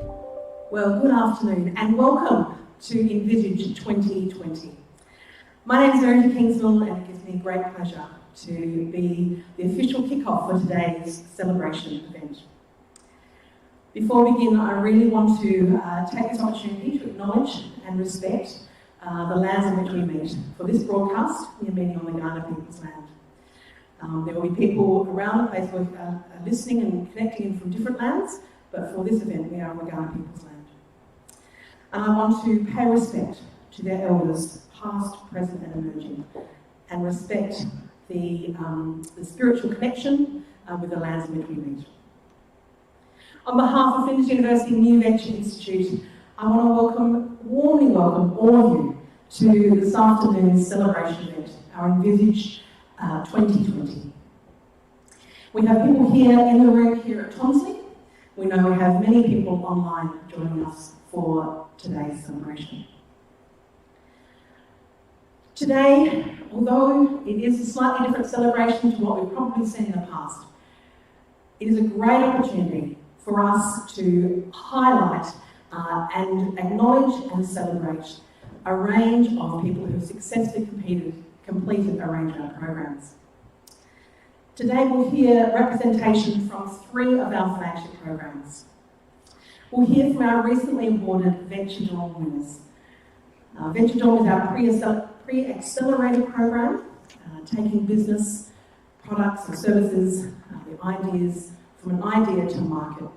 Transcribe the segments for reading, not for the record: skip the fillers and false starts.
Well, good afternoon and welcome to eNVIsage 2020. My name is Aero and it gives me great pleasure to be the official kickoff for today's celebration event. Before we begin, I really want to take this opportunity to acknowledge and respect the lands in which we meet. For this broadcast, we are meeting on the Kaurna people's land. There will be people around the place who are listening and connecting in from different lands, but for this event, we are on the Kaurna people's land. And I want to pay respect to their elders, past, present and emerging, and respect the spiritual connection with the lands in which we meet. On behalf of Flinders University New Venture Institute, I want to warmly welcome all of you to this afternoon's celebration event, our eNVIsage 2020. We have people here in the room here at Tonsley. We know we have many people online joining us for today's celebration. Today, although it is a slightly different celebration to what we've probably seen in the past, it is a great opportunity for us to highlight and acknowledge and celebrate a range of people who have successfully completed a range of our programs. Today we'll hear representation from 3 of our flagship programs. We'll hear from our recently awarded Venture Dawn winners. Venture Dawn is our pre-accelerator program, taking business, products and services, the ideas from an idea to market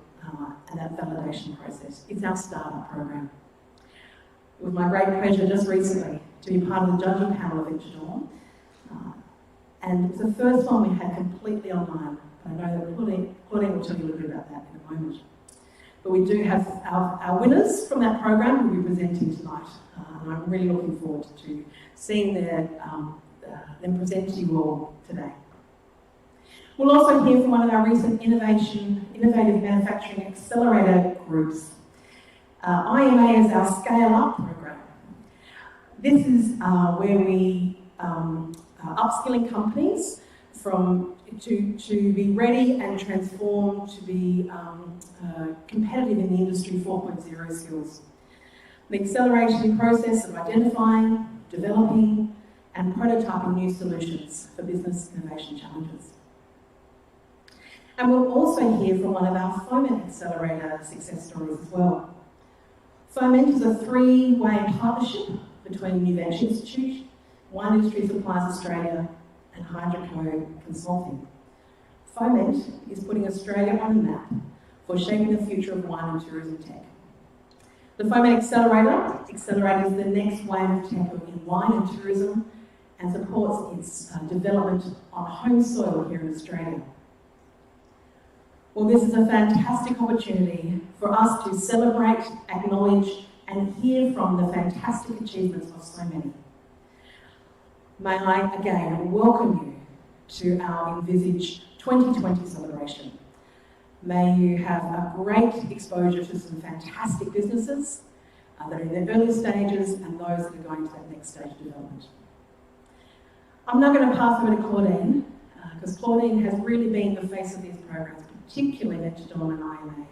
and that validation process. It's our startup program. It was my great pleasure just recently to be part of the judging panel of Venture Dawn. And it's the first one we had completely online. I know that Claudine will tell you a little bit about that in a moment. But we do have our winners from that program who will be presenting tonight. And I'm really looking forward to seeing them present to you all today. We'll also hear from one of our recent Innovative Manufacturing Accelerator groups. IMA is our scale-up program. This is where we upskilling companies to be ready and transform to be competitive in the industry 4.0 skills. The acceleration process of identifying, developing and prototyping new solutions for business innovation challenges. And we'll also hear from one of our FOMENT Accelerator success stories as well. FOMENT is a 3-way partnership between New Venture Institute, Wine Industry Supplies Australia and Hydroco Consulting. FOMENT is putting Australia on the map for shaping the future of wine and tourism tech. The FOMENT Accelerator accelerates the next wave of tech in wine and tourism and supports its development on home soil here in Australia. Well, this is a fantastic opportunity for us to celebrate, acknowledge and hear from the fantastic achievements of so many. May I again welcome you to our eNVIsage 2020 celebration. May you have a great exposure to some fantastic businesses that are in their early stages and those that are going to that next stage of development. I'm now going to pass over to Claudine, because Claudine has really been the face of these programs, particularly Venture Dawn and IMA.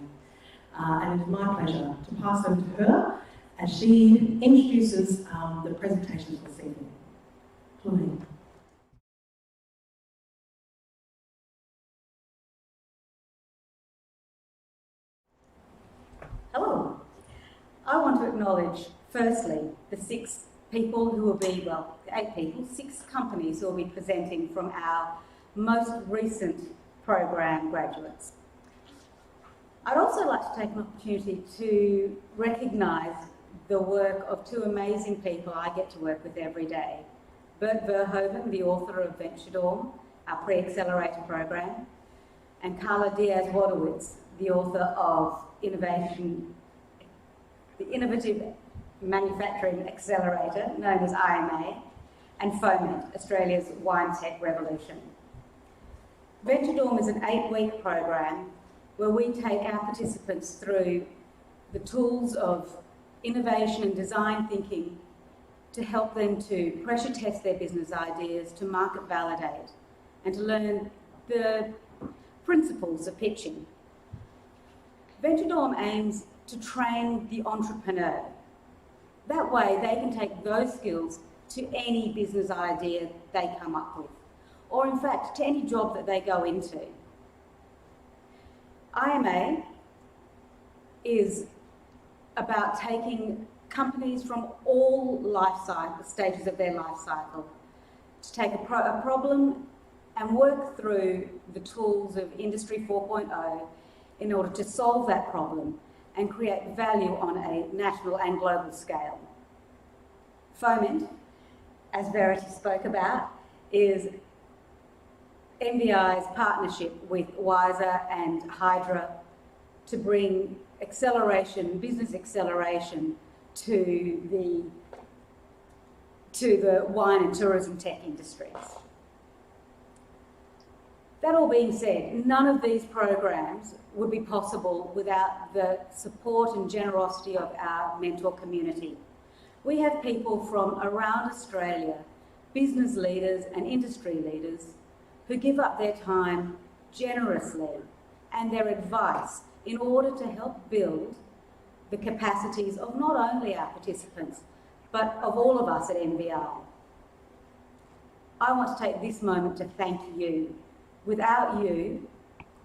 And it is my pleasure to pass over to her as she introduces the presentations this evening. Claudine. Hello. I want to acknowledge, firstly, the 6 people who will be, well, 8 people, 6 companies who will be presenting from our most recent program graduates. I'd also like to take an opportunity to recognise the work of 2 amazing people I get to work with every day. Bert Verhoeven, the author of Venture Dawn, our pre-accelerator program, and Carla Diaz-Wadowitz, the author of the Innovative Manufacturing Accelerator, known as IMA, and FOMENT, Australia's Wine Tech Revolution. Venture Dawn is an 8-week program where we take our participants through the tools of innovation and design thinking to help them to pressure test their business ideas, to market validate, and to learn the principles of pitching. Venture Dawn aims to train the entrepreneur. That way they can take those skills to any business idea they come up with, or in fact to any job that they go into. IMA is about taking companies from all stages of their life cycle to take a problem and work through the tools of Industry 4.0 in order to solve that problem and create value on a national and global scale. FOMENT, as Verity spoke about, is eNVI's partnership with Wiser and Hydra to bring acceleration, business acceleration to the wine and tourism tech industries. That all being said, none of these programs would be possible without the support and generosity of our mentor community. We have people from around Australia, business leaders and industry leaders, who give up their time generously and their advice in order to help build the capacities of not only our participants, but of all of us at eNVI. I want to take this moment to thank you. Without you,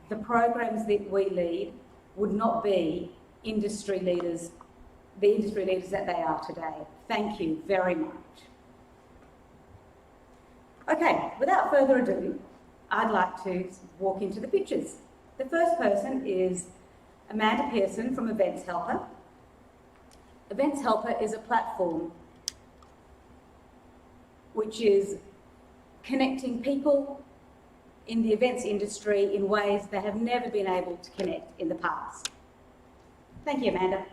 the programs that we lead would not be the industry leaders that they are today. Thank you very much. Okay, without further ado, I'd like to walk into the pictures. The first person is Amanda Pearson from Events Helper. Events Helper is a platform which is connecting people in the events industry in ways they have never been able to connect in the past. Thank you, Amanda.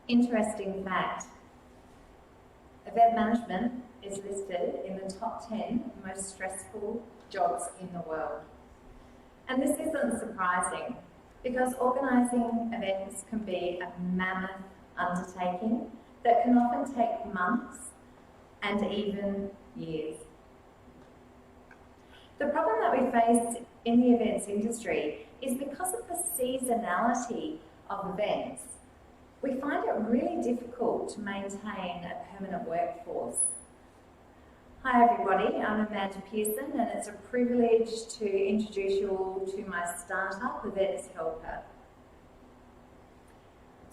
Interesting fact, event management is listed in the top 10 most stressful jobs in the world. And this isn't surprising because organising events can be a mammoth undertaking that can often take months and even years. The problem that we face in the events industry is because of the seasonality of events. We find it really difficult to maintain a permanent workforce. Hi everybody, I'm Amanda Pearson and it's a privilege to introduce you all to my startup, Events Helper.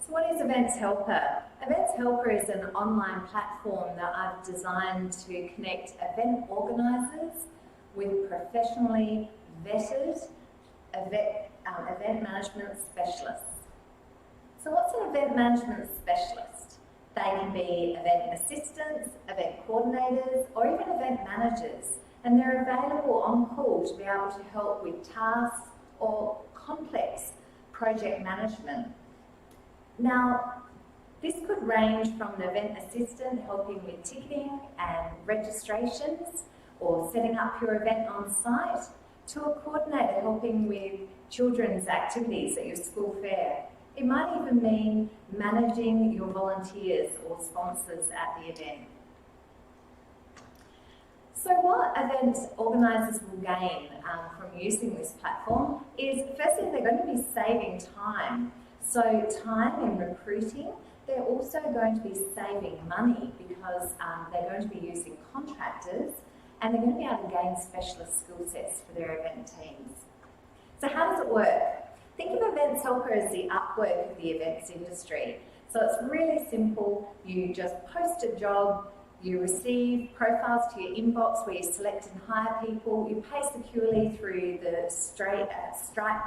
So what is Events Helper? Events Helper is an online platform that I've designed to connect event organisers with professionally vetted event management specialists. So what's an event management specialist? They can be event assistants, event coordinators, or even event managers, and they're available on call to be able to help with tasks or complex project management. Now, this could range from an event assistant helping with ticketing and registrations, or setting up your event on site, to a coordinator helping with children's activities at your school fair. It might even mean managing your volunteers or sponsors at the event. So what event organisers will gain from using this platform is, firstly, they're going to be saving time. So time in recruiting, they're also going to be saving money because they're going to be using contractors and they're going to be able to gain specialist skill sets for their event teams. So how does it work? Think of Events Helper as the Upwork of the events industry. So it's really simple. You just post a job, you receive profiles to your inbox where you select and hire people, you pay securely through the Stripe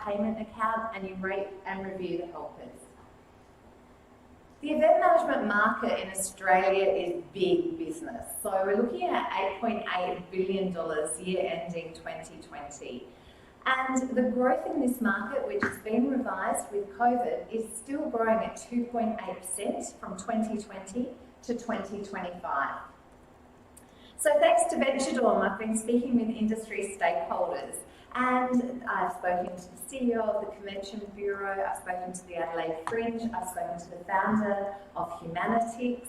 payment account, and you rate and review the helpers. The event management market in Australia is big business. So we're looking at $8.8 billion year ending 2020. And the growth in this market, which has been revised with COVID, is still growing at 2.8% from 2020 to 2025. So thanks to VentureDorm, I've been speaking with industry stakeholders, and I've spoken to the CEO of the Convention Bureau, I've spoken to the Adelaide Fringe, I've spoken to the founder of Humanitics,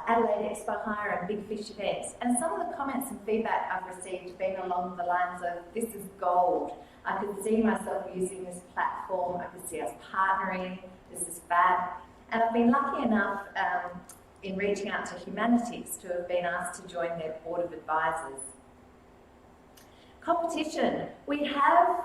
Adelaide Expo Hire and Big Fish Events. And some of the comments and feedback I've received have been along the lines of, this is gold. I could see myself using this platform, I could see us partnering, this is fab. And I've been lucky enough in reaching out to Humanitics to have been asked to join their board of advisors. Competition. We have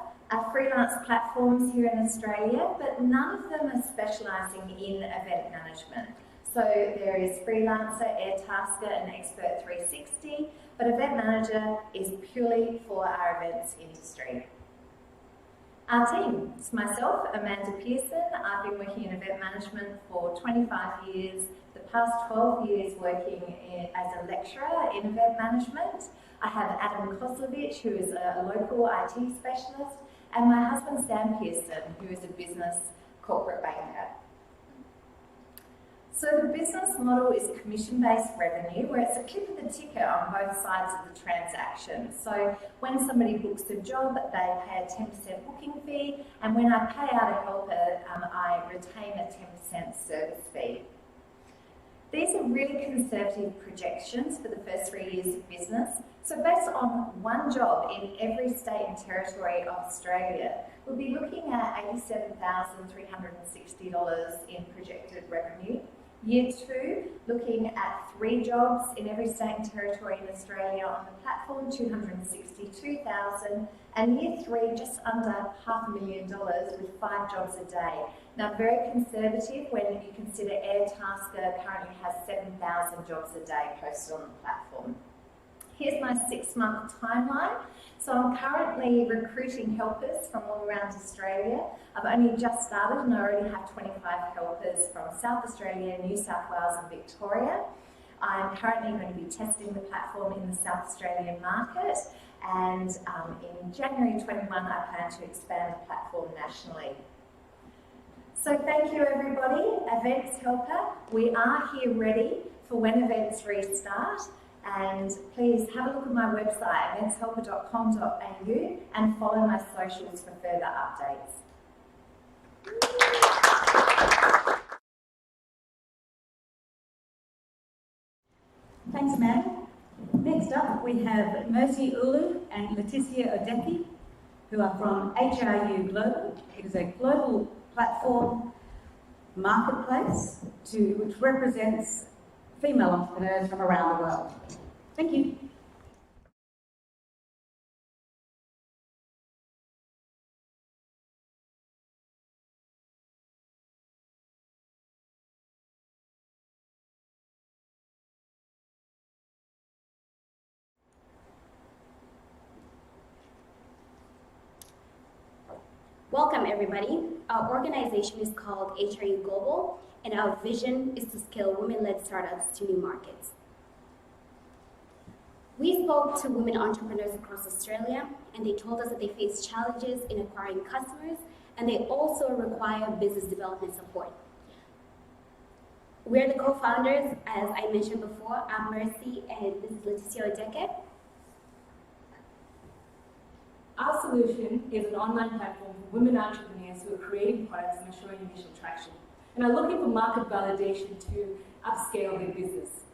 freelance platforms here in Australia, but none of them are specialising in event management. So there is Freelancer, Airtasker and Expert 360, but Event Manager is purely for our events industry. Our team, it's myself, Amanda Pearson. I've been working in event management for 25 years, the past 12 years working as a lecturer in event management. I have Adam Koslovich, who is a local IT specialist, and my husband Sam Pearson, who is a business corporate banker. So the business model is commission-based revenue, where it's a clip of the ticket on both sides of the transaction. So when somebody books a job, they pay a 10% booking fee, and when I pay out a helper, I retain a 10% service fee. These are really conservative projections for the first 3 years of business. So based on one job in every state and territory of Australia, we'll be looking at $87,360 in projected revenue. Year 2, looking at 3 jobs in every state and territory in Australia on the platform, $262,000, and year 3, just under $500,000 with 5 jobs a day. Now, very conservative when you consider Airtasker currently has 7,000 jobs a day posted on the platform. Here's my 6-month timeline. So I'm currently recruiting helpers from all around Australia. I've only just started and I already have 25 helpers from South Australia, New South Wales and Victoria. I'm currently going to be testing the platform in the South Australian market, and in January 21 I plan to expand the platform nationally. So thank you everybody. Events Helper, we are here ready for when events restart. And please have a look at my website, eventshelper.com.au, and follow my socials for further updates. Thanks, Amanda. Next up, we have Mercy Ulu and Leticia Odeki, who are from HRU Global. It is a global platform marketplace which represents female entrepreneurs from around the world. Thank you. Welcome everybody. Our organization is called HRU Global, and our vision is to scale women-led startups to new markets. We spoke to women entrepreneurs across Australia, and they told us that they face challenges in acquiring customers, and they also require business development support. We're the co-founders, as I mentioned before. I'm Mercy, and this is Leticia Odeki. Our solution is an online platform for women entrepreneurs who are creating products and are showing initial traction, and are looking for market validation to upscale their business.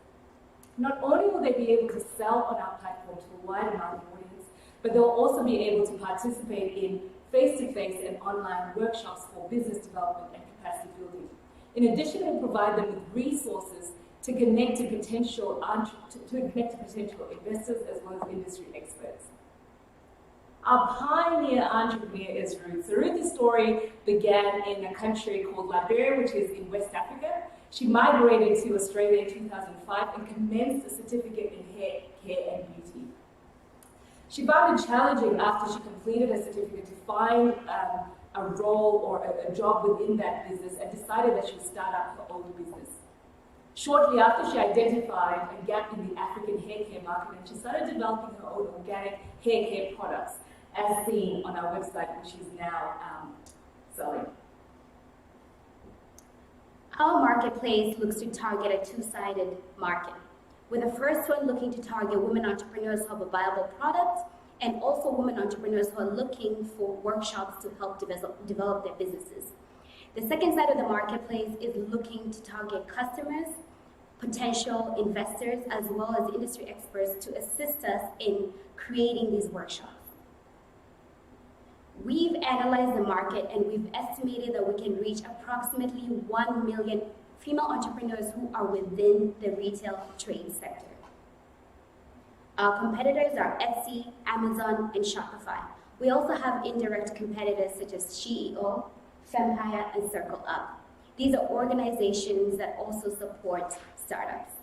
Not only will they be able to sell on our platform to a wider market audience, but they'll also be able to participate in face-to-face and online workshops for business development and capacity building. In addition, we'll provide them with resources to connect to potential investors as well as industry experts. Our pioneer entrepreneur is Ruth. So Ruth's story began in a country called Liberia, which is in West Africa. She migrated to Australia in 2005 and commenced a certificate in hair care and beauty. She found it challenging after she completed her certificate to find a role or a job within that business, and decided that she would start up her own business. Shortly after, she identified a gap in the African hair care market, and she started developing her own organic hair care products. as seen on our website, which is now selling. Our marketplace looks to target a two-sided market, with the first one looking to target women entrepreneurs who have a viable product, and also women entrepreneurs who are looking for workshops to help develop their businesses. The second side of the marketplace is looking to target customers, potential investors, as well as industry experts to assist us in creating these workshops. We've analyzed the market and we've estimated that we can reach approximately 1 million female entrepreneurs who are within the retail trade sector. Our competitors are Etsy, Amazon, and Shopify. We also have indirect competitors such as Shein, Fempire, and Circle Up. These are organizations that also support startups.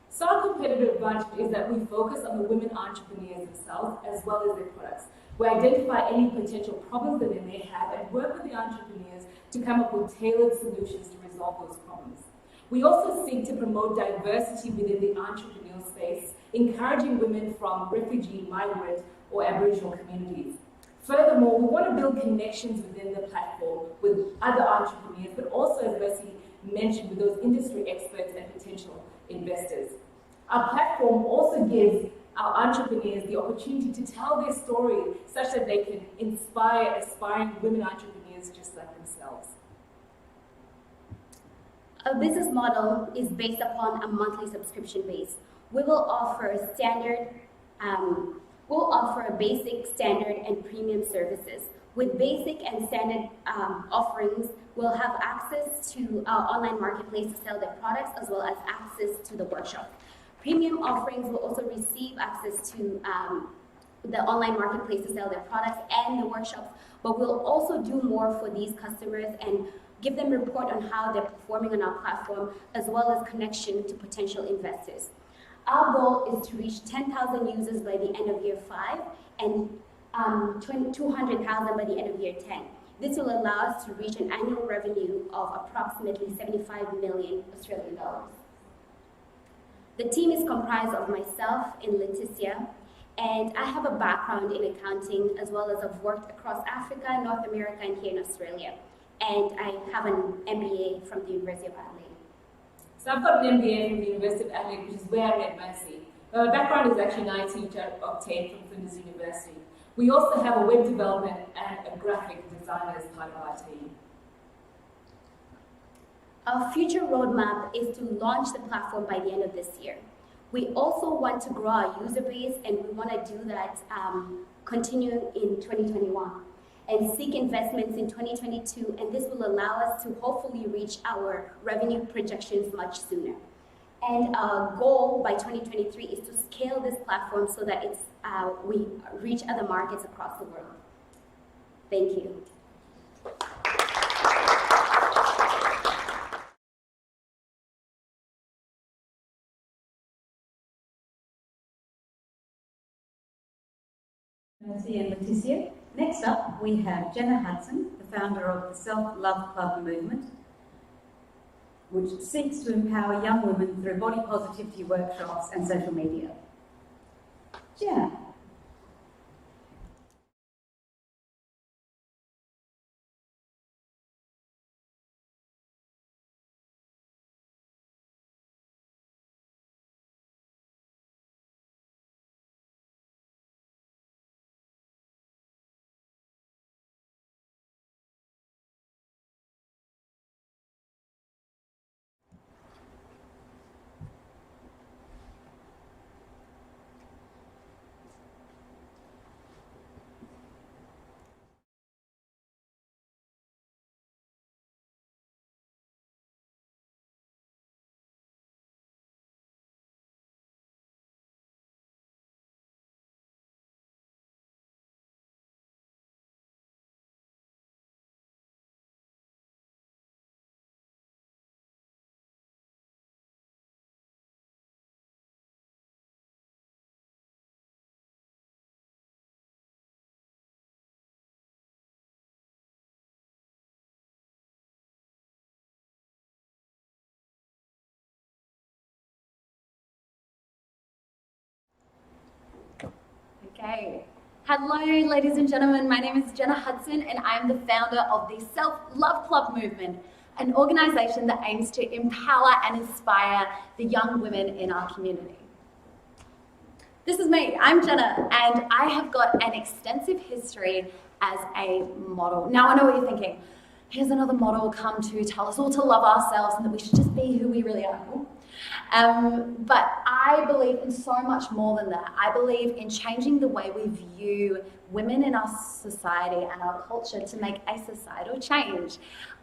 So our competitive advantage is that we focus on the women entrepreneurs themselves as well as their products. We identify any potential problems that they may have and work with the entrepreneurs to come up with tailored solutions to resolve those problems. We also seek to promote diversity within the entrepreneurial space, encouraging women from refugee, migrant, or Aboriginal communities. Furthermore, we want to build connections within the platform with other entrepreneurs, but also, as Mercy mentioned, with those industry experts and potential investors. Our platform also gives our entrepreneurs the opportunity to tell their story such that they can inspire aspiring women entrepreneurs just like themselves. Our business model is based upon a monthly subscription base. We will offer a basic, standard, and premium services. With basic and standard offerings, we'll have access to our online marketplace to sell their products as well as access to the workshop. Premium offerings will also receive access to the online marketplace to sell their products and the workshops, but we'll also do more for these customers and give them a report on how they're performing on our platform, as well as connection to potential investors. Our goal is to reach 10,000 users by the end of year 5 and 200,000 by the end of year 10. This will allow us to reach an annual revenue of approximately 75 million Australian dollars. The team is comprised of myself and Leticia, and I have a background in accounting as well as I've worked across Africa, North America, and here in Australia. And I have an MBA from the University of Adelaide. So I've got an MBA from the University of Adelaide, which is where I met Mercy. My background is actually an IT, which I obtained from Flinders University. We also have a web development and a graphic designer as part of our team. Our future roadmap is to launch the platform by the end of this year. We also want to grow our user base, and we want to do that continuing in 2021 and seek investments in 2022, and this will allow us to hopefully reach our revenue projections much sooner. And our goal by 2023 is to scale this platform so that we reach other markets across the world. Thank you. Mercy and Leticia. Next up, we have Jenna Hudson, the founder of the Self-Love Club movement, which seeks to empower young women through body positivity workshops and social media. Jenna. Okay. Hello, ladies and gentlemen. My name is Jenna Hudson, and I'm the founder of the Self-Love Club movement, an organisation that aims to empower and inspire the young women in our community. This is me. I'm Jenna, and I have got an extensive history as a model. Now, I know what you're thinking. Here's another model come to tell us all to love ourselves and that we should just be who we really are. But I believe in so much more than that. I believe in changing the way we view women in our society and our culture to make a societal change.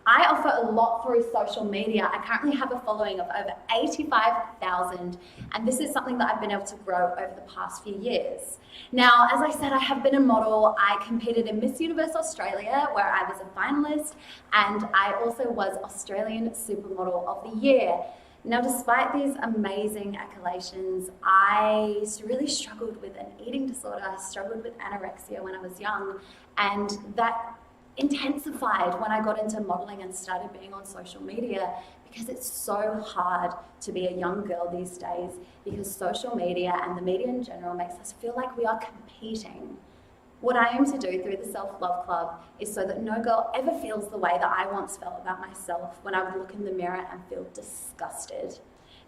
I offer a lot through social media. I currently have a following of over 85,000, and this is something that I've been able to grow over the past few years. Now, as I said, I have been a model. I competed in Miss Universe Australia, where I was a finalist, and I also was Australian Supermodel of the Year. Now, despite these amazing accolades, I really struggled with an eating disorder. I struggled with anorexia when I was young, and that intensified when I got into modeling and started being on social media, because it's so hard to be a young girl these days, because social media and the media in general makes us feel like we are competing. What I aim to do through the Self-Love Club is so that no girl ever feels the way that I once felt about myself when I would look in the mirror and feel disgusted.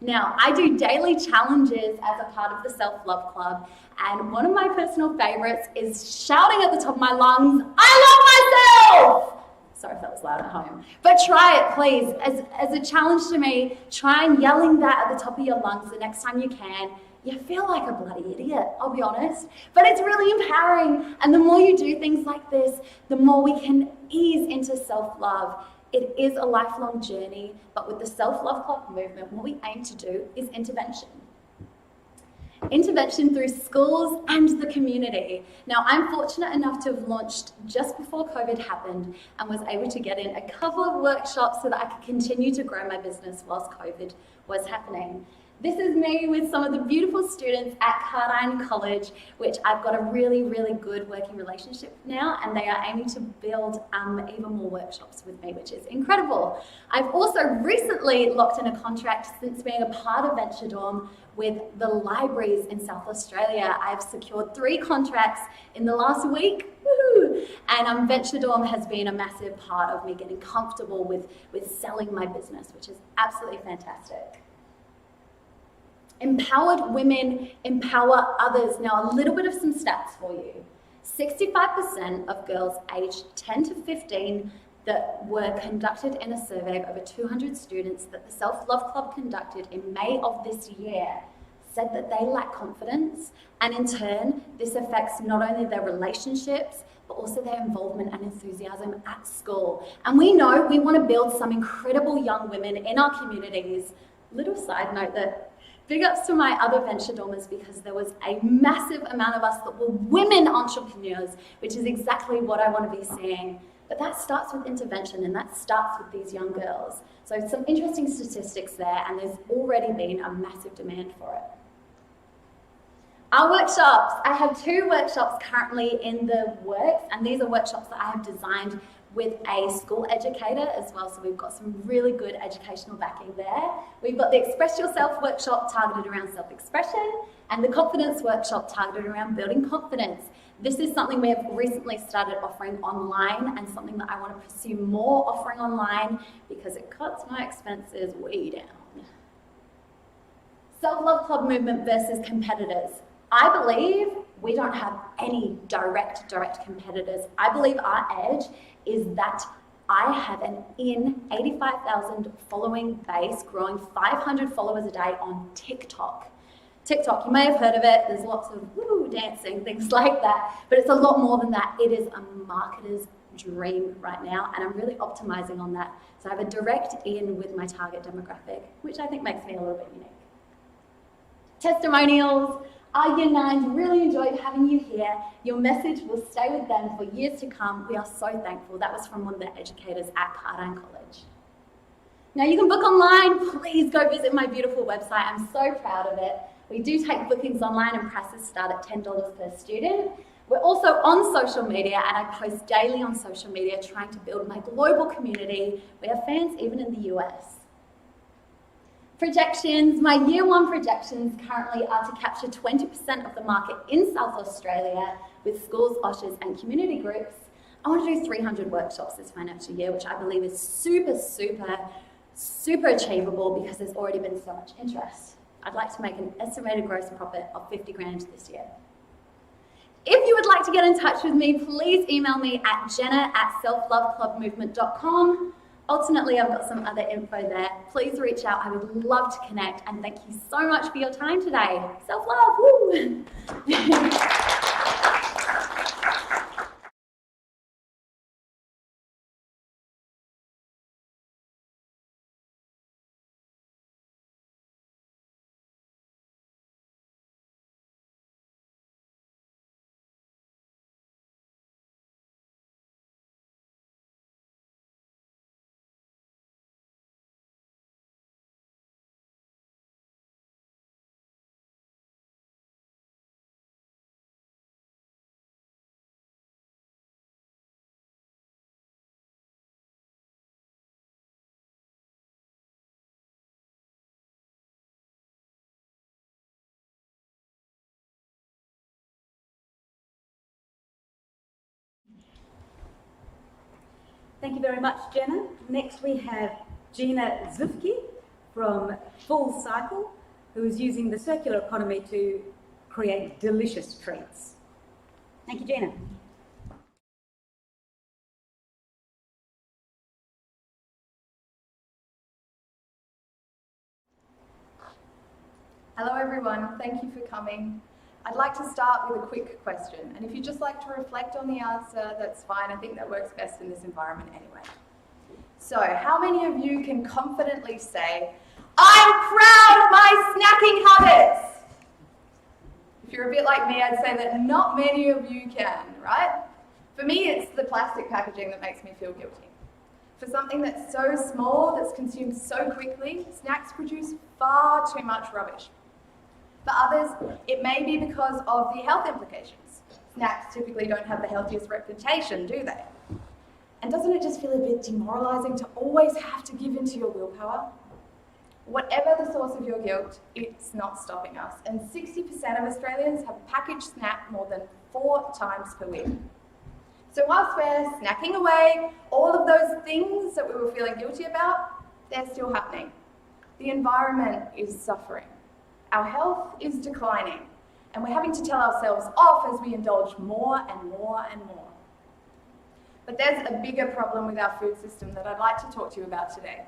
Now, I do daily challenges as a part of the Self-Love Club, and one of my personal favourites is shouting at the top of my lungs, "I love myself!" Sorry if that was loud at home. But try it, please. As a challenge to me, try and yelling that at the top of your lungs the next time you can. You feel like a bloody idiot, I'll be honest. But it's really empowering, and the more you do things like this, the more we can ease into self-love. It is a lifelong journey, but with the Self-Love Club movement, what we aim to do is intervention. Intervention through schools and the community. Now, I'm fortunate enough to have launched just before COVID happened and was able to get in a couple of workshops so that I could continue to grow my business whilst COVID was happening. This is me with some of the beautiful students at Cardine College, which I've got a really, really good working relationship now, and they are aiming to build even more workshops with me, which is incredible. I've also recently locked in a contract since being a part of Venture Dorm with the libraries in South Australia. I've secured 3 contracts in the last week. Woohoo! And Venture Dorm has been a massive part of me getting comfortable with selling my business, which is absolutely fantastic. Empowered women empower others. Now, a little bit of some stats for you. 65% of girls aged 10 to 15 that were conducted in a survey of over 200 students that the Self-Love Club conducted in May of this year said that they lack confidence, and in turn, this affects not only their relationships, but also their involvement and enthusiasm at school. And we know we want to build some incredible young women in our communities. Little side note that big ups to my other Venture Dormers, because there was a massive amount of us that were women entrepreneurs, which is exactly what I want to be seeing. But that starts with intervention, and that starts with these young girls. So some interesting statistics there, and there's already been a massive demand for it. Our workshops. I have 2 workshops currently in the works, and these are workshops that I have designed with a school educator as well, so we've got some really good educational backing there. We've got the Express Yourself workshop targeted around self-expression, and the Confidence workshop targeted around building confidence. This is something we have recently started offering online, and something that I want to pursue more offering online because it cuts my expenses way down. Self-Love Club movement versus competitors. I believe we don't have any direct competitors. I believe our edge is that I have an 85,000 following base, growing 500 followers a day on TikTok. TikTok, you may have heard of it. There's lots of dancing, things like that, but it's a lot more than that. It is a marketer's dream right now, and I'm really optimizing on that. So I have a direct in with my target demographic, which I think makes me a little bit unique. Testimonials. Our Year 9s really enjoyed having you here. Your message will stay with them for years to come. We are so thankful. That was from one of the educators at Cardine College. Now, you can book online. Please go visit my beautiful website. I'm so proud of it. We do take bookings online, and prices start at $10 per student. We're also on social media, and I post daily on social media trying to build my global community. We have fans even in the US. Projections. My year one projections currently are to capture 20% of the market in South Australia with schools, OSHAs and community groups. I want to do 300 workshops this financial year, which I believe is super achievable because there's already been so much interest. I'd like to make an estimated gross profit of 50 grand this year. If you would like to get in touch with me, please email me at jenna@selfloveclubmovement.com. Alternately, I've got some other info there. Please reach out. I would love to connect, and thank you so much for your time today. Self-love, woo! Thank you very much, Jenna. Next we have Gina Zufke from Fullcycle, who is using the circular economy to create delicious treats. Thank you, Gina. Hello everyone, thank you for coming. I'd like to start with a quick question, and if you'd just like to reflect on the answer, that's fine. I think that works best in this environment anyway. So, how many of you can confidently say, I'm proud of my snacking habits? If you're a bit like me, I'd say that not many of you can, right? For me, it's the plastic packaging that makes me feel guilty. For something that's so small, that's consumed so quickly, snacks produce far too much rubbish. For others, it may be because of the health implications. Snacks typically don't have the healthiest reputation, do they? And doesn't it just feel a bit demoralising to always have to give in to your willpower? Whatever the source of your guilt, it's not stopping us. And 60% of Australians have a packaged snack more than 4 times per week. So whilst we're snacking away, all of those things that we were feeling guilty about, they're still happening. The environment is suffering. Our health is declining, and we're having to tell ourselves off as we indulge more and more and more. But there's a bigger problem with our food system that I'd like to talk to you about today.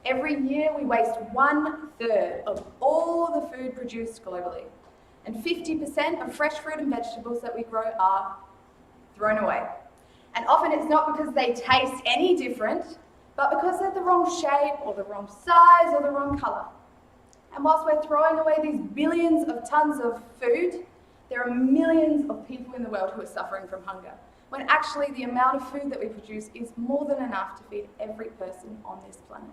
Every year we waste 1/3 of all the food produced globally, and 50% of fresh fruit and vegetables that we grow are thrown away. And often it's not because they taste any different, but because they're the wrong shape or the wrong size or the wrong colour. And whilst we're throwing away these billions of tons of food, there are millions of people in the world who are suffering from hunger, when actually the amount of food that we produce is more than enough to feed every person on this planet.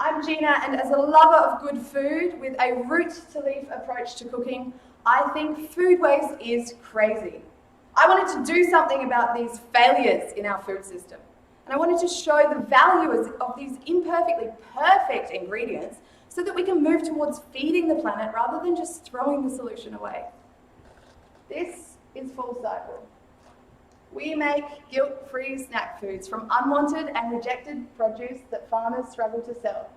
I'm Gina, and as a lover of good food with a root-to-leaf approach to cooking, I think food waste is crazy. I wanted to do something about these failures in our food system. And I wanted to show the value of these imperfectly perfect ingredients so that we can move towards feeding the planet rather than just throwing the solution away. This is Fullcycle. We make guilt-free snack foods from unwanted and rejected produce that farmers struggle to sell.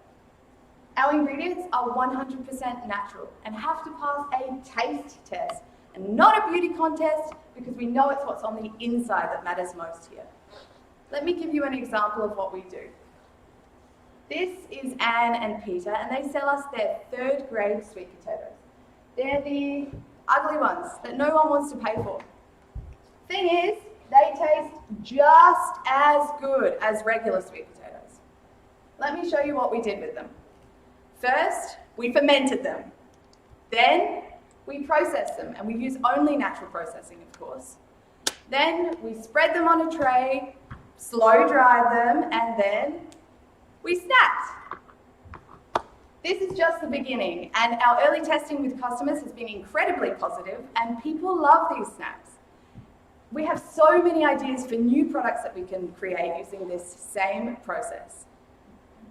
Our ingredients are 100% natural and have to pass a taste test and not a beauty contest because we know it's what's on the inside that matters most here. Let me give you an example of what we do. This is Anne and Peter, and they sell us their 3rd grade sweet potatoes. They're the ugly ones that no one wants to pay for. Thing is, they taste just as good as regular sweet potatoes. Let me show you what we did with them. First, we fermented them. Then, we processed them, and we use only natural processing, of course. Then, we spread them on a tray, slow dried them, and then we snacked. This is just the beginning, and our early testing with customers has been incredibly positive, and people love these snacks. We have so many ideas for new products that we can create using this same process.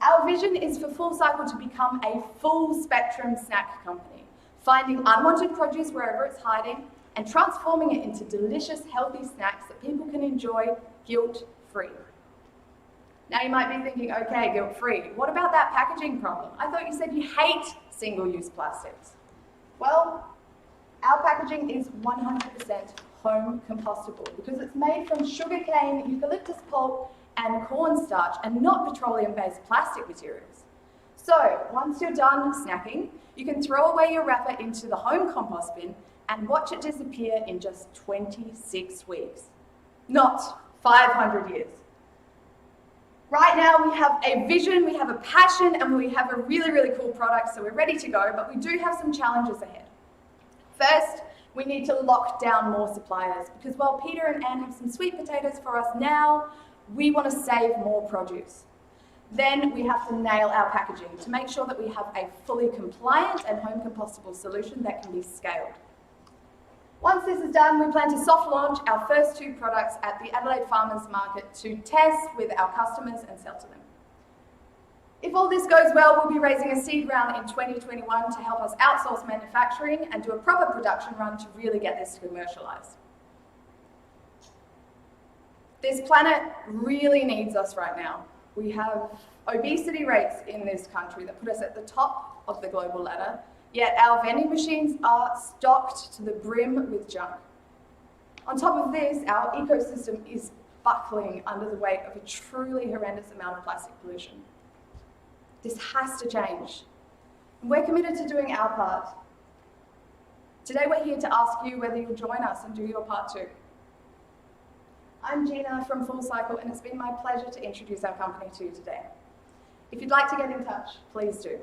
Our vision is for Fullcycle to become a full spectrum snack company, finding unwanted produce wherever it's hiding and transforming it into delicious, healthy snacks that people can enjoy guilt-free. Now you might be thinking, okay, guilt-free. What about that packaging problem? I thought you said you hate single-use plastics. Well, our packaging is 100% home compostable because it's made from sugarcane, eucalyptus pulp, and cornstarch, and not petroleum-based plastic materials. So, once you're done snacking, you can throw away your wrapper into the home compost bin and watch it disappear in just 26 weeks. Not 500 years. Right now we have a vision, we have a passion, and we have a really, really cool product, so we're ready to go, but we do have some challenges ahead. First, we need to lock down more suppliers, because while Peter and Anne have some sweet potatoes for us now, we want to save more produce. Then we have to nail our packaging to make sure that we have a fully compliant and home compostable solution that can be scaled. Once this is done, we plan to soft launch our first 2 products at the Adelaide Farmers Market to test with our customers and sell to them. If all this goes well, we'll be raising a seed round in 2021 to help us outsource manufacturing and do a proper production run to really get this commercialised. This planet really needs us right now. We have obesity rates in this country that put us at the top of the global ladder, yet our vending machines are stocked to the brim with junk. On top of this, our ecosystem is buckling under the weight of a truly horrendous amount of plastic pollution. This has to change. And we're committed to doing our part. Today we're here to ask you whether you'll join us and do your part too. I'm Gina from Fullcycle, and it's been my pleasure to introduce our company to you today. If you'd like to get in touch, please do.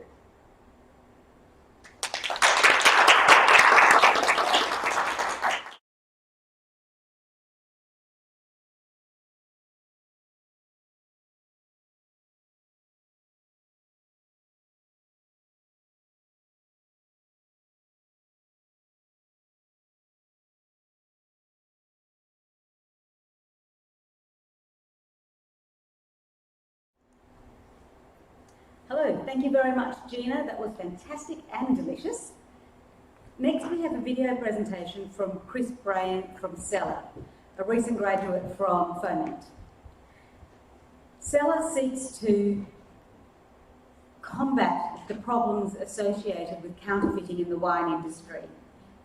Hello, thank you very much, Gina. That was fantastic and delicious. Next, we have a video presentation from Chris Brain from Zeller, a recent graduate from FOMENT. Zeller seeks to combat the problems associated with counterfeiting in the wine industry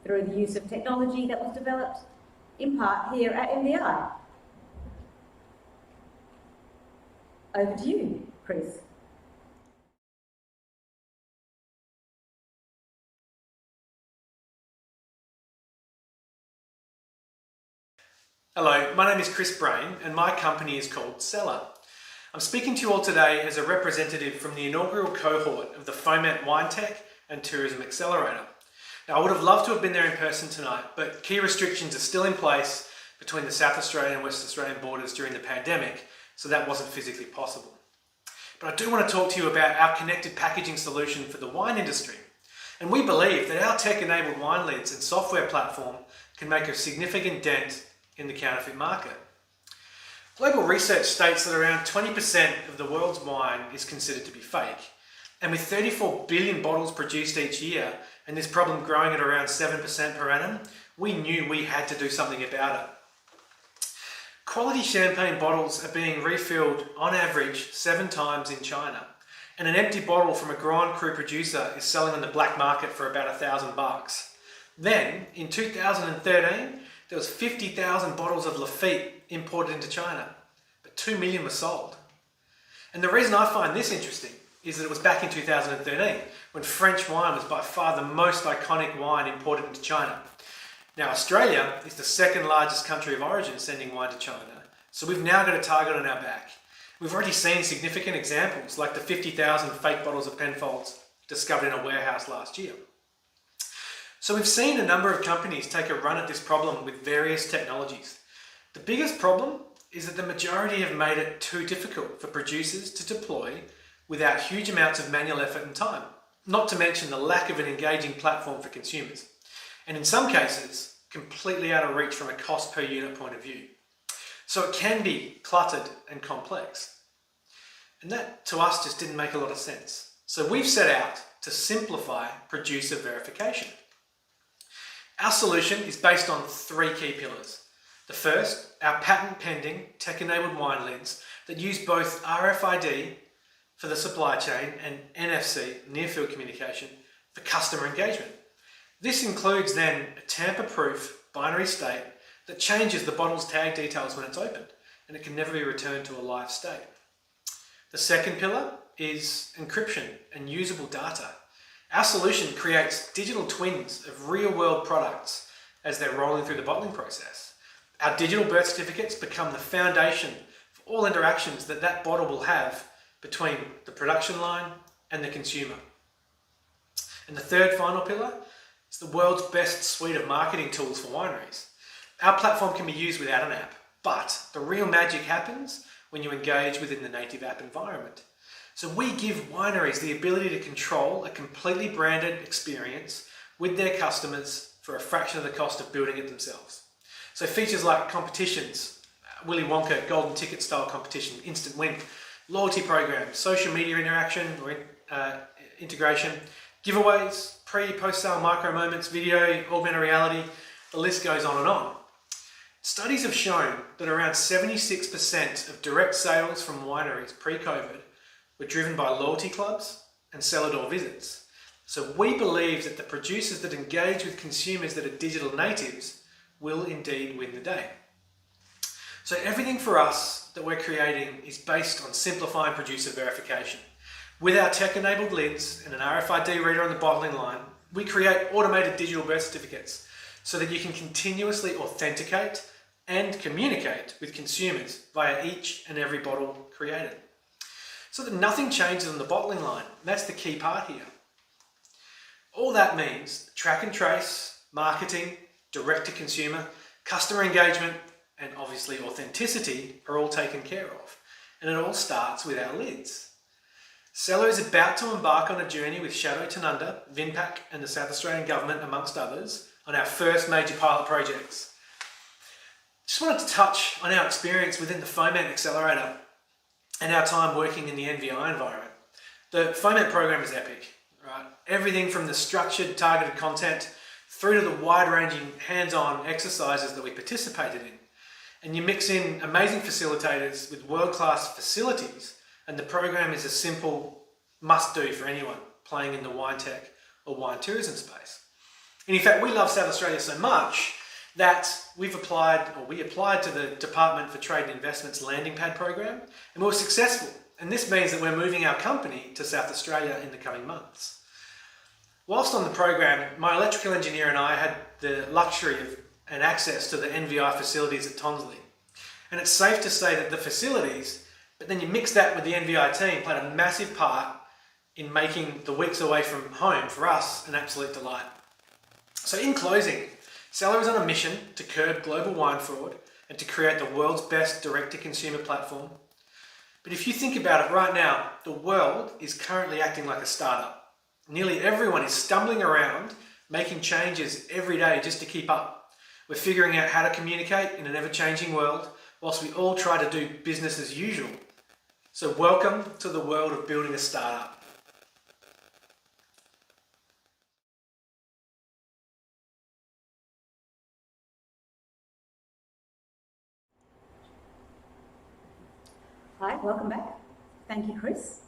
through the use of technology that was developed in part here at NVI. Over to you, Chris. Hello, my name is Chris Brain and my company is called Zeller. I'm speaking to you all today as a representative from the inaugural cohort of the FOMENT Wine Tech and Tourism Accelerator. Now, I would have loved to have been there in person tonight, but key restrictions are still in place between the South Australian and West Australian borders during the pandemic, so that wasn't physically possible. But I do want to talk to you about our connected packaging solution for the wine industry. And we believe that our tech-enabled wine lids and software platform can make a significant dent in the counterfeit market. Global research states that around 20% of the world's wine is considered to be fake. And with 34 billion bottles produced each year, and this problem growing at around 7% per annum, we knew we had to do something about it. Quality champagne bottles are being refilled on average 7 times in China. And an empty bottle from a Grand Cru producer is selling on the black market for about $1,000. Then, in 2013, there was 50,000 bottles of Lafite imported into China, but 2 million were sold. And the reason I find this interesting is that it was back in 2013, when French wine was by far the most iconic wine imported into China. Now, Australia is the second largest country of origin sending wine to China, so we've now got a target on our back. We've already seen significant examples, like the 50,000 fake bottles of Penfolds discovered in a warehouse last year. So we've seen a number of companies take a run at this problem with various technologies. The biggest problem is that the majority have made it too difficult for producers to deploy without huge amounts of manual effort and time, not to mention the lack of an engaging platform for consumers, and in some cases, completely out of reach from a cost per unit point of view. So it can be cluttered and complex. And that to us just didn't make a lot of sense. So we've set out to simplify producer verification. Our solution is based on 3 key pillars. The first, our patent-pending tech-enabled wine lids that use both RFID for the supply chain and NFC, near-field communication, for customer engagement. This includes then a tamper-proof binary state that changes the bottle's tag details when it's opened, and it can never be returned to a live state. The second pillar is encryption and usable data. Our solution creates digital twins of real-world products as they're rolling through the bottling process. Our digital birth certificates become the foundation for all interactions that bottle will have between the production line and the consumer. And the third final pillar is the world's best suite of marketing tools for wineries. Our platform can be used without an app, but the real magic happens when you engage within the native app environment. So we give wineries the ability to control a completely branded experience with their customers for a fraction of the cost of building it themselves. So features like competitions, Willy Wonka golden ticket style competition, instant win, loyalty programs, social media interaction or integration, giveaways, post-sale micro moments, video, augmented reality, the list goes on and on. Studies have shown that around 76% of direct sales from wineries pre-COVID were driven by loyalty clubs and cellar door visits. So we believe that the producers that engage with consumers that are digital natives will indeed win the day. So everything for us that we're creating is based on simplifying producer verification. With our tech-enabled lids and an RFID reader on the bottling line, we create automated digital birth certificates so that you can continuously authenticate and communicate with consumers via each and every bottle created. So that nothing changes on the bottling line. That's the key part here. All that means track and trace, marketing, direct to consumer, customer engagement, and obviously authenticity are all taken care of. And it all starts with our lids. Zeller is about to embark on a journey with Shadow Tanunda, Vinpac and the South Australian Government, amongst others, on our first major pilot projects. Just wanted to touch on our experience within the FOMENT Accelerator and our time working in the NVI environment. The FOMENT program is epic, right? Everything from the structured, targeted content through to the wide-ranging hands-on exercises that we participated in. And you mix in amazing facilitators with world-class facilities, and the program is a simple must-do for anyone playing in the wine tech or wine tourism space. And in fact, we love South Australia so much that we applied to the Department for Trade and Investment's landing pad program, and we were successful. And this means that we're moving our company to South Australia in the coming months. Whilst on the program, my electrical engineer and I had the luxury of and access to the NVI facilities at Tonsley. And it's safe to say that the facilities, but then you mix that with the NVI team, played a massive part in making the weeks away from home for us an absolute delight. So in closing, Zeller is on a mission to curb global wine fraud and to create the world's best direct-to-consumer platform. But if you think about it right now, the world is currently acting like a startup. Nearly everyone is stumbling around, making changes every day just to keep up. We're figuring out how to communicate in an ever-changing world, whilst we all try to do business as usual. So welcome to the world of building a startup. Hi, welcome back. Thank you, Chris.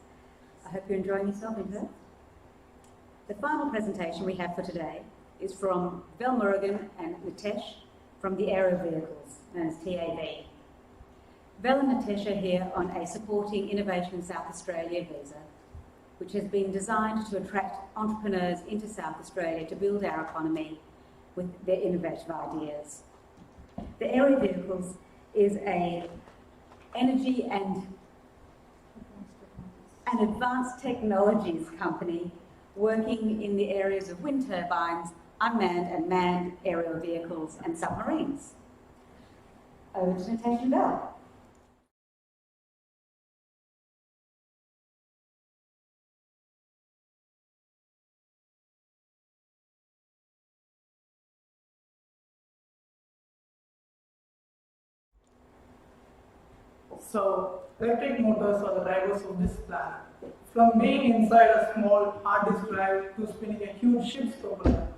I hope you're enjoying yourself in Perth. The final presentation we have for today is from Vel Murugan and Nitesh from the Aero vehicles, known as TAV. Vel and Nitesh are here on a Supporting Innovation in South Australia visa, which has been designed to attract entrepreneurs into South Australia to build our economy with their innovative ideas. The Aero vehicles is a energy and an advanced technologies company working in the areas of wind turbines, unmanned and manned aerial vehicles and submarines. Over to Nitesh and Vel. So electric motors are the drivers of this plan. From being inside a small hard disk drive to spinning a huge ship's propeller.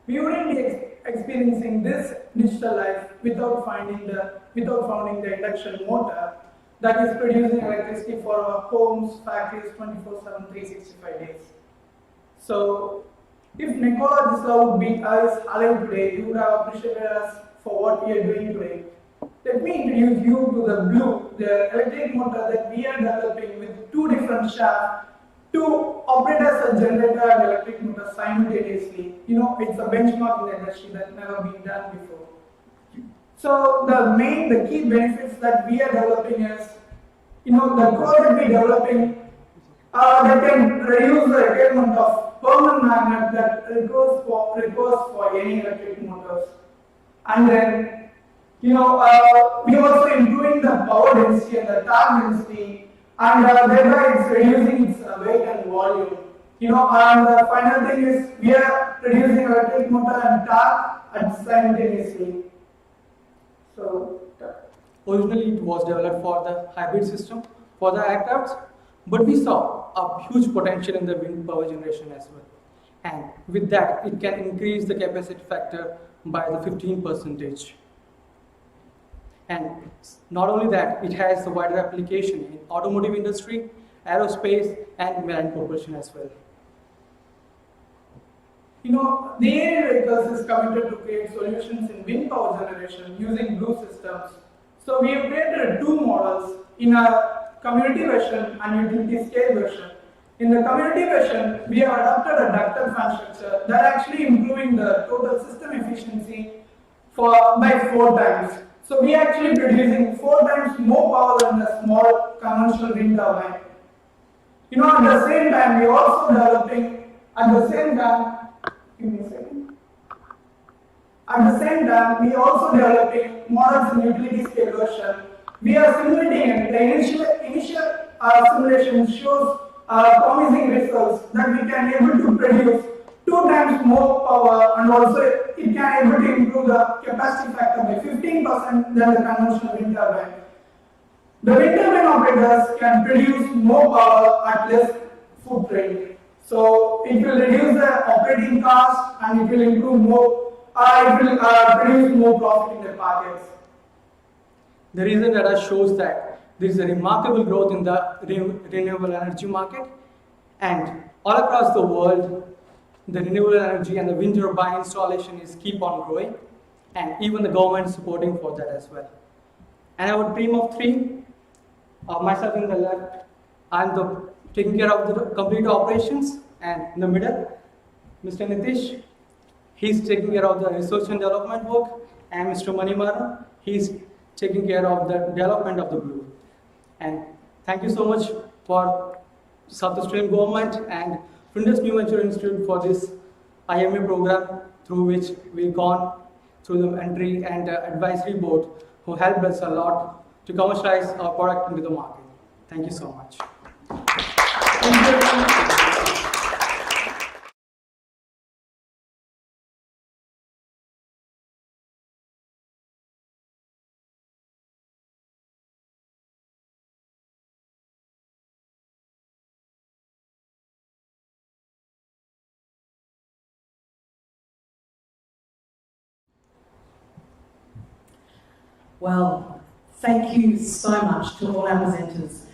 We wouldn't be experiencing this digital life without founding the induction motor that is producing electricity for our homes, factories, 24/7, 365 days. So, if Nikola Tesla would be alive today, he would have appreciated us for what we are doing today. Let me introduce you to the Blue, the electric motor that we are developing with two different shafts to operate as a generator and electric motor simultaneously. You know, it's a benchmark in the industry that's never been done before. So the key benefits that we are developing is, the core that we are developing that can reduce the requirement of permanent magnet that requires for any electric motors. And then, we are also improving the power density and the torque density, and thereby it's reducing its weight and volume. And the final thing is we are reducing electric motor and torque simultaneously. So, originally it was developed for the hybrid system for the aircrafts, but we saw a huge potential in the wind power generation as well. And with that, it can increase the capacity factor by the 15%. And not only that, it has a wider application in automotive industry, aerospace, and marine propulsion as well. The Aero vehicles is committed to create solutions in wind power generation using Blue systems. So we have created two models in a community version and utility scale version. In the community version, we have adopted a ducted fan structure that actually improving the total system efficiency by 4 times. So we are actually producing 4 times more power than the small conventional wind turbine. At the same time, we are also developing, we are also developing models in utility scale version. We are simulating it. The initial simulation shows promising results that we can able to produce 2 times more power, and also it can able to improve the capacity factor by 15% than the conventional wind turbine. The wind turbine operators can produce more power at less footprint. So it will reduce the operating cost and it will improve more, it will produce more profit in the pockets. The recent data shows that there is a remarkable growth in the renewable energy market, and all across the world, the renewable energy and the wind turbine installation is keep on growing, and even the government is supporting for that as well. And our team of 3, myself in the left, I'm taking care of the complete operations, and in the middle, Mr. Nitish, he's taking care of the research and development work, and Mr. Manimara, he's taking care of the development of the Blue. And thank you so much for South Australian government and Flinders New Venture Institute for this IMA program, through which we've gone through the entry and advisory board, who helped us a lot to commercialize our product into the market. Thank you so much. Well, thank you so much to all our presenters.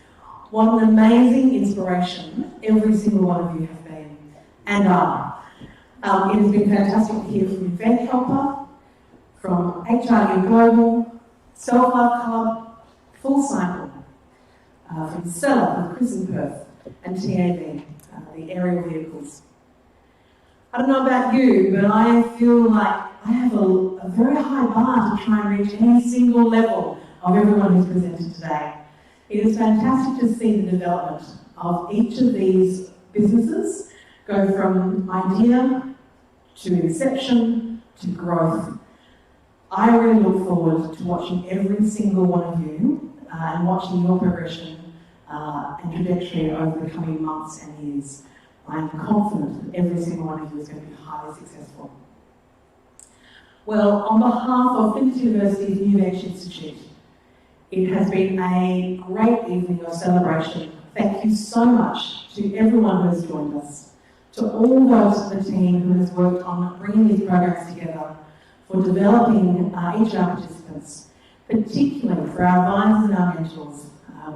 What an amazing inspiration every single one of you have been and are. It has been fantastic to hear from Event Helper, from HRU Global, Self-Love Club, Fullcycle, from Zeller with Chris in Perth, and TAV, the aerial vehicles. I don't know about you, but I feel like I have a very high bar to try and reach any single level of everyone who's presented today. It is fantastic to see the development of each of these businesses go from idea to inception to growth. I really look forward to watching every single one of you and watching your progression and trajectory over the coming months and years. I'm confident that every single one of you is going to be highly successful. Well, on behalf of Flinders University's New Venture Institute, It has been a great evening of celebration. Thank you so much to everyone who has joined us, to all those of the team who has worked on bringing these programs together, for developing each of our participants, particularly for our advisors and our mentors.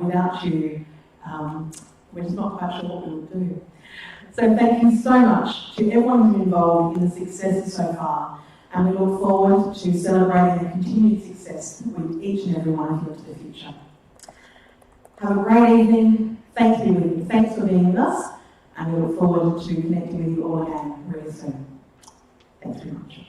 Without you, we're just not quite sure what we would do. So thank you so much to everyone who's been involved in the successes so far, and we look forward to celebrating the continued success with each and every one of you into the future. Have a great evening. Thanks for being with us, and we look forward to connecting with you all again really soon. Thanks very much.